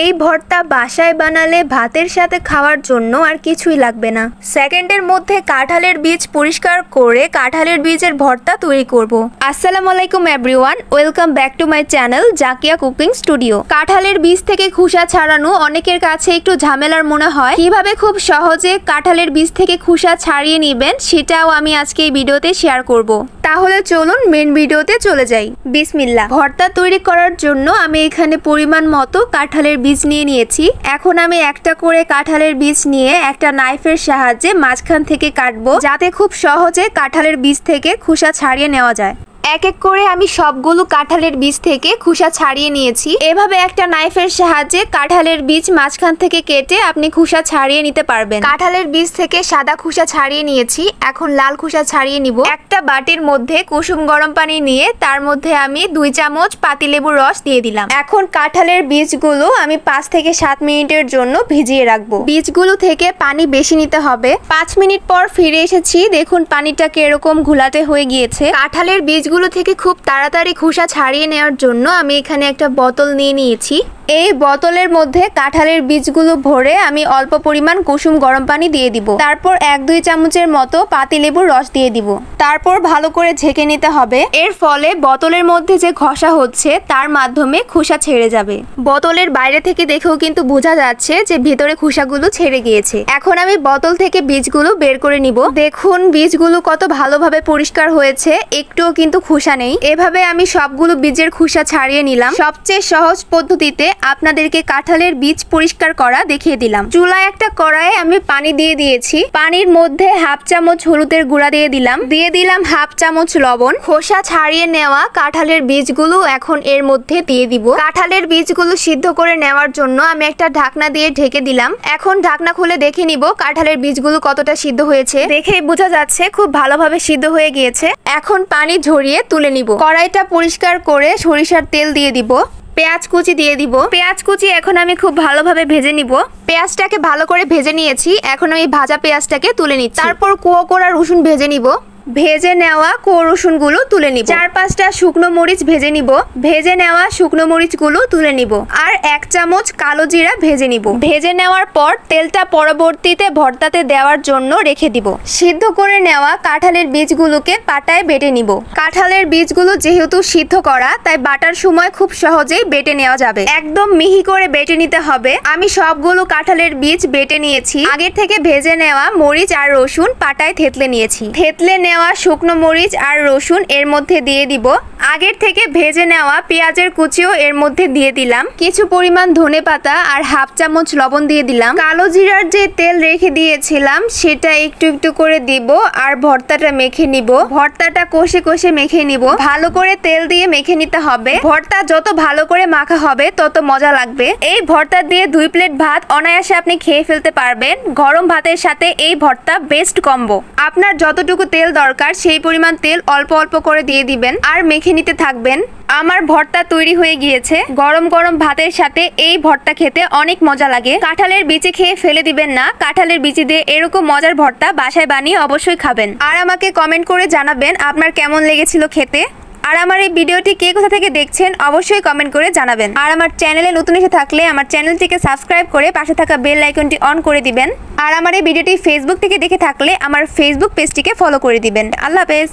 এই ভর্তা বাসায় বানালে ভাতের সাথে খাওয়ার জন্য আর কিছুই লাগবে না। সেকেন্ডের মধ্যে কাঁঠালের বীজ পরিষ্কার করে কাঁঠালের বীজের ভর্তা তৈরি করব। আসসালামু আলাইকুম everyone, welcome back to my channel Zakia cooking studio. কাঁঠালের বীজ থেকে খোসা ছাড়ানো অনেকের কাছে একটু ঝামেলার মনে হয়। কিভাবে খুব সহজে কাঁঠালের বীজ থেকে খোসা ছাড়িয়ে নেবেন সেটাও আমি আজকে এই ভিডিওতে শেয়ার করব। তাহলে চলুন মেন ভিডিওতে চলে যাই। বিসমিল্লাহ। ভর্তা তৈরি করার জন্য আমি এখানে পরিমাণ মতো কাঁঠালের বীজ নিয়ে নিয়েছি। এখন আমি একটা করে কাঁঠালের বীজ নিয়ে একটা নাইফের সাহায্যে মাঝখান থেকে কাটবো, যাতে খুব সহজে কাঁঠালের বীজ থেকে খোসা ছাড়িয়ে নেওয়া যায়। এক এক করে আমি সবগুলো কাঁঠালের বীজ থেকে খোসা ছাড়িয়ে নিয়েছি। এভাবে একটা নাইফের সাহায্যে কাঁঠালের বীজ মাঝখান থেকে কেটে আপনি খোসা ছাড়িয়ে নিতে পারবেন। কাঁঠালের বীজ থেকে সাদা খোসা ছাড়িয়ে নিয়েছি, এখন লাল খোসা ছাড়িয়ে নিব। একটা বাটির মধ্যে কুসুম গরম পানি নিয়ে তার মধ্যে আমি 2 চামচ পাতিলেবুর রস দিয়ে দিলাম। এখন কাঁঠালের বীজগুলো আমি 5 থেকে 7 মিনিটের জন্য ভিজিয়ে রাখবো। বীজগুলো থেকে পানি বেশি নিতে হবে। 5 মিনিট পর ফিরে এসেছি, দেখুন পানিটাকে এরকম ঘোলাটে হয়ে গিয়েছে। কাঁঠালের বীজ থেকে খুব তাড়াতাড়ি খোসা ছাড়িয়ে নেওয়ার জন্য আমি এখানে একটা বোতল নিয়ে নিয়েছি। এই বোতলের মধ্যে কাঁঠালের বীজগুলো ভরে আমি অল্প পরিমাণ কুসুম গরম পানি দিয়ে দিব। তারপর 1-2 চামচের মতো পাতিলেবুর রস দিয়ে দিব। তারপর ভালো করে ঝেঁকে নিতে হবে। এর ফলে বোতলের মধ্যে যে ঘষা হচ্ছে তার মাধ্যমে খোসা ছেড়ে যাবে। বোতলের বাইরে থেকে দেখেও কিন্তু বোঝা যাচ্ছে যে ভিতরে খোসাগুলো ছেড়ে গিয়েছে। এখন আমি বোতল থেকে বীজগুলো বের করে নিব। দেখুন বীজগুলো কত ভালোভাবে পরিষ্কার হয়েছে, একটুও কিন্তু খোসা নেই। এভাবে আমি সবগুলো বীজের খোসা ছাড়িয়ে নিলাম। সবচেয়ে সহজ পদ্ধতিতে আপনাদেরকে কাঁঠালের বীজ পরিষ্কার করা দেখিয়ে দিলাম। চুলায় একটা কড়াইয়ে আমি পানি দিয়ে দিয়েছি। পানির মধ্যে 1/2 চামচ হলুদের গুঁড়া দিয়ে দিলাম। 1/2 চামচ লবণ। খোসা ছাড়িয়ে নেওয়া কাঁঠালের বীজগুলো এখন এর মধ্যে দিয়ে দিব। কাঁঠালের বীজগুলো সিদ্ধ করে নেওয়ার জন্য আমি একটা ঢাকনা দিয়ে ঢেকে দিলাম। এখন ঢাকনা খুলে দেখে নিব কাঁঠালের বীজগুলো কতটা সিদ্ধ হয়েছে। দেখেই বোঝা যাচ্ছে খুব ভালোভাবে সিদ্ধ হয়ে গিয়েছে। এখন পানি ঝরিয়ে তুলে নিব। কড়াইটা পরিষ্কার করে সরিষার তেল দিয়ে দিব। পেঁয়াজ কুচি দিয়ে দিব। পেঁয়াজ কুচি এখন আমি খুব ভালোভাবে ভেজে নিব। পেঁয়াজটাকে ভালো করে ভেজে নিয়েছি। এখন আমি ভাজা পেঁয়াজটাকে তুলে নিচ্ছি। তারপর কুয়ো কোড়া রসুন ভেজে নিব। ভেজে নেওয়া কুয়ো রসুনগুলো তুলে নিব। 4-5টা শুকনো মরিচ ভেজে নিব। ভেজে নেওয়া শুকনো মরিচগুলো তুলে নিব। আর 1 চামচ কালো জিরা ভেজে নিব। ভেজে নেওয়ার পর তেলটা পরবর্তীতে ভর্তাতে দেওয়ার জন্য রেখে দিব। সিদ্ধ করে নেওয়া কাঁঠালের বীজগুলোকে পাটায় বেটে নিব। কাঁঠালের বীজগুলো যেহেতু সিদ্ধ করা, তাই বাটার সময় খুব সহজেই বেটে নেওয়া যাবে। একদম মিহি করে বেটে নিতে হবে। আমি সবগুলো কাঁঠালের বীজ বেটে নিয়েছি। আগের থেকে ভেজে নেওয়া মরিচ আর রসুন পাটায় থেতলে নিয়েছি। থেতলে নেওয়া শুকনো মরিচ আর রসুন এর মধ্যে দিয়ে দিব। আগের থেকে ভেজে নেওয়া পেঁয়াজের কুচিও এর মধ্যে দিয়ে দিলাম। কিছু পরিমাণ ধনেপাতা আর 1/2 চামচ লবণ দিয়ে দিলাম। কালো জিরার যে তেল রেখে দিয়েছিলাম সেটা একটু একটু করে দিব আর ভর্তাটা মেখে নিব। ভর্তাটা কষে কষে মেখে নিব। ভালো করে তেল দিয়ে মেখে নিতে হবে। ভর্তা যত ভালো করে মাখা হবে তত মজা লাগবে। এই ভর্তা দিয়ে 2 প্লেট ভাত অনায়াসে আপনি খেয়ে ফেলতে পারবেন। গরম ভাতের সাথে এই ভর্তা বেস্ট কম্বো। আপনার যতটুকু তেল দরকার সেই পরিমাণ তেল অল্প অল্প করে দিয়ে দিবেন আর মেখে নিতে থাকবেন। আমার ভর্তা তৈরি হয়ে গিয়েছে। গরম গরম ভাতের সাথে এই ভর্তা খেতে অনেক মজা লাগে। কাঁঠালের বিচি খেয়ে ফেলে দিবেন না। কাঁঠালের বিচি দিয়ে এরকম মজার ভর্তা বাসায় বানিয়ে অবশ্যই খাবেন। আর আমাকে কমেন্ট করে জানাবেন আপনার কেমন লেগেছিল খেতে। আর আমার এই ভিডিওটি কে কোথা থেকে দেখছেন অবশ্যই কমেন্ট করে জানাবেন। আর আমার চ্যানেলে নতুন এসে থাকলে আমার চ্যানেলটিকে সাবস্ক্রাইব করে পাশে থাকা বেল আইকনটি অন করে দিবেন। আর আমার এই ভিডিওটি ফেসবুক থেকে দেখে থাকলে আমার ফেসবুক পেজটিকে ফলো করে দিবেন। আল্লাহ হাফেজ।